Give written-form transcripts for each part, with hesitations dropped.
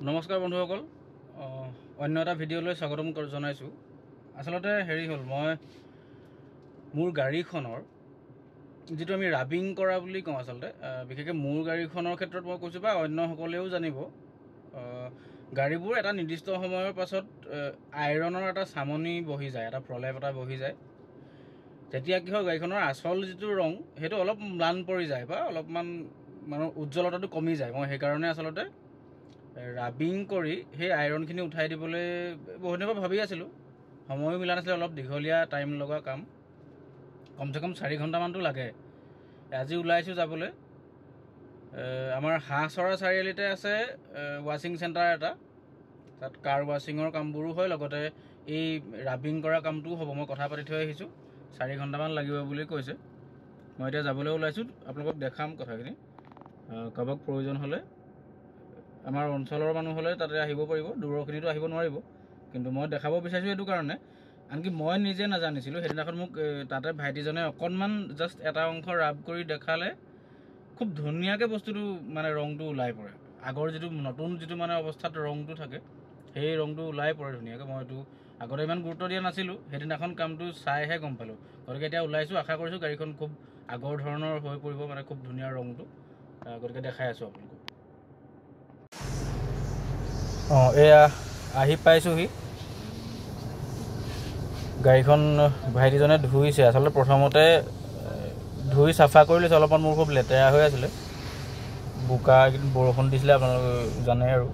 নমস্কাৰ বন্ধুসকল, অন্য এটা ভিডিঅ'লৈ স্বাগতম জনাইছোঁ। আচলতে হেৰি হ'ল, মই মোৰ গাড়ীখনৰ যিটো আমি ৰাবিং কৰা বুলি কওঁ, আচলতে বিশেষকৈ মোৰ গাড়ীখনৰ ক্ষেত্ৰত মই কৈছোঁ বা অন্যসকলেও জানিব, গাড়ীবোৰ এটা নিৰ্দিষ্ট সময়ৰ পাছত আইৰণৰ এটা চামনি বহি যায়, এটা প্ৰলেপ এটা বহি যায়। তেতিয়া কি হয়, গাড়ীখনৰ আচল যিটো ৰং সেইটো অলপ ম্লান পৰি যায় বা অলপমান মানুহৰ উজ্জ্বলতাটো কমি যায়। মই সেইকাৰণে আচলতে ৰাবিং কৰি সেই আইৰণখিনি উঠাই দিবলৈ বহুত দিনৰ পৰা ভাবি আছিলোঁ। সময়ো মিলা নাছিলে, অলপ দীঘলীয়া টাইম লগা কাম, কমচে কম 4 ঘণ্টামানটো লাগে। আজি ওলাইছোঁ যাবলৈ। আমাৰ হাঁহচৰা চাৰিআলিতে আছে ৱাশ্বিং চেণ্টাৰ এটা, তাত কাৰ ৱাশ্বিঙৰ কামবোৰো হয়, লগতে এই ৰাবিং কৰা কামটোও হ'ব। মই কথা পাতি থৈ আহিছোঁ, 4 ঘণ্টামান লাগিব বুলি কৈছে। মই এতিয়া যাবলৈ ওলাইছোঁ, আপোনালোকক দেখাম কথাখিনি। কাৰোবাক প্ৰয়োজন হ'লে, আমাৰ অঞ্চলৰ মানুহ হ'লে তাতে আহিব পাৰিব, দূৰৰখিনিতো আহিব নোৱাৰিব। কিন্তু মই দেখাব বিচাৰিছোঁ এইটো কাৰণে, আনকি মই নিজে নাজানিছিলোঁ। সেইদিনাখন মোক তাতে ভাইটিজনে অকণমান জাষ্ট এটা অংশ ৰাব কৰি দেখালে, খুব ধুনীয়াকৈ বস্তুটো মানে ৰংটো ওলাই পৰে। আগৰ যিটো নতুন যিটো মানে অৱস্থাত ৰংটো থাকে, সেই ৰংটো ওলাই পৰে ধুনীয়াকৈ। মই এইটো আগতে ইমান গুৰুত্ব দিয়া নাছিলোঁ, সেইদিনাখন কামটো চাইহে গম পালোঁ। গতিকে এতিয়া ওলাইছোঁ, আশা কৰিছোঁ গাড়ীখন খুব আগৰ ধৰণৰ হৈ পৰিব, মানে খুব ধুনীয়া ৰংটো। গতিকে দেখাই আছোঁ আপোনালোকক। এয়া আহি পাইছোঁহি। গাড়ীখন ভাইটিজনে ধুইছে। আচলতে প্ৰথমতে ধুই চাফা কৰি লৈছে, অলপমান মোৰ খুব লেতেৰা হৈ আছিলে। বোকা বৰষুণ দিছিলে, আপোনালোকে জানে আৰু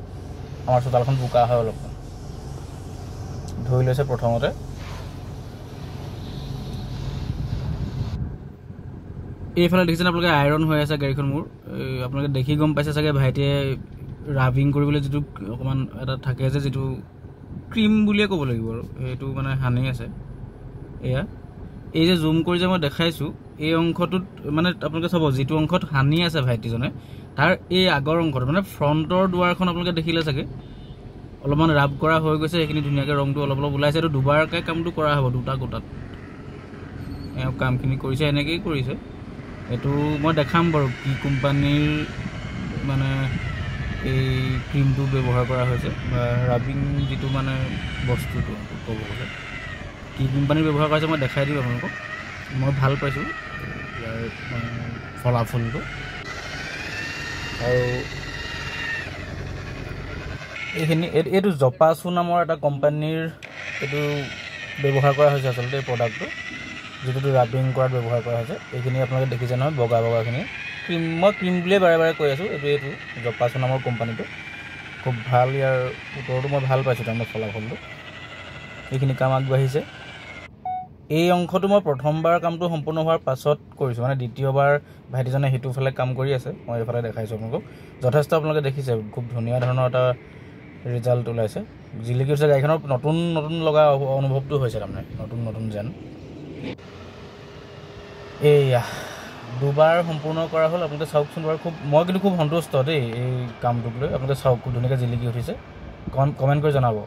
আমাৰ চোতালখন বোকা হয় অলপমান। ধুই লৈছে প্ৰথমতে। এইফালে দেখিছেনে আপোনালোকে, আইৰণ হৈ আছে গাড়ীখন মোৰ। আপোনালোকে দেখি গম পাইছে চাগে, ভাইটিয়ে ৰাবিং কৰিবলৈ যিটো অকণমান এটা থাকে যে, যিটো ক্ৰীম বুলিয়ে ক'ব লাগিব আৰু, সেইটো মানে সানি আছে। এয়া এই যে জুম কৰি যে মই দেখাইছোঁ, এই অংশটোত মানে আপোনালোকে চাব, যিটো অংশত সানি আছে ভাইটিজনে, তাৰ এই আগৰ অংশটো মানে ফ্ৰণ্টৰ দুৱাৰখন আপোনালোকে দেখিলে চাগে, অলপমান ৰাব কৰা হৈ গৈছে। সেইখিনি ধুনীয়াকৈ ৰংটো অলপ অলপ ওলাইছে। এইটো দুবাৰকৈ কামটো কৰা হ'ব, দুটা কোটাত এওঁ কামখিনি কৰিছে, এনেকৈয়ে কৰিছে। এইটো মই দেখাম বাৰু কি কোম্পানীৰ মানে এই ক্ৰীমটো ব্যৱহাৰ কৰা হৈছে, বা ৰাবিং যিটো মানে বস্তুটো ক'ব গ'লে কি কোম্পানীৰ ব্যৱহাৰ কৰা হৈছে মই দেখাই দিম আপোনালোকক। মই ভাল পাইছোঁ ইয়াৰ ফলাফলটো। আৰু এইটো জপাচু নামৰ এটা কোম্পানীৰ এইটো ব্যৱহাৰ কৰা হৈছে আচলতে, এই প্ৰডাক্টটো যিটো ৰাবিং কৰাত ব্যৱহাৰ কৰা হৈছে। এইখিনি আপোনালোকে দেখিছে নহয়, বগা বগাখিনি ক্ৰীম। মই ক্ৰীম বুলিয়ে বাৰে বাৰে কৈ আছোঁ। এইটো জপাচু নামৰ কোম্পানীটো খুব ভাল। ইয়াৰ উত্তৰটো মই ভাল পাইছোঁ, তাৰমানে ফলাফলটো। এইখিনি কাম আগবাঢ়িছে। এই অংশটো মই প্ৰথমবাৰ কামটো সম্পূৰ্ণ হোৱাৰ পাছত কৰিছোঁ, মানে দ্বিতীয়বাৰ ভাইটিজনে সেইটোফালে কাম কৰি আছে। মই এইফালে দেখাইছোঁ আপোনালোকক। যথেষ্ট আপোনালোকে দেখিছে, খুব ধুনীয়া ধৰণৰ এটা ৰিজাল্ট ওলাইছে। জিলিকি উঠিছে গাড়ীখনৰ, নতুন নতুন লগা অনুভৱটো হৈছে, তাৰমানে নতুন নতুন যেন। এয়া দুবাৰ সম্পূৰ্ণ কৰা হ'ল। আপোনালোকে চাওকচোন বাৰু, মই কিন্তু খুব সন্তুষ্ট দেই এই কামটোক লৈ। আপোনালোকে চাওক, খুব ধুনীয়াকৈ জিলিকি উঠিছে। কমেণ্ট কৰি জনাব।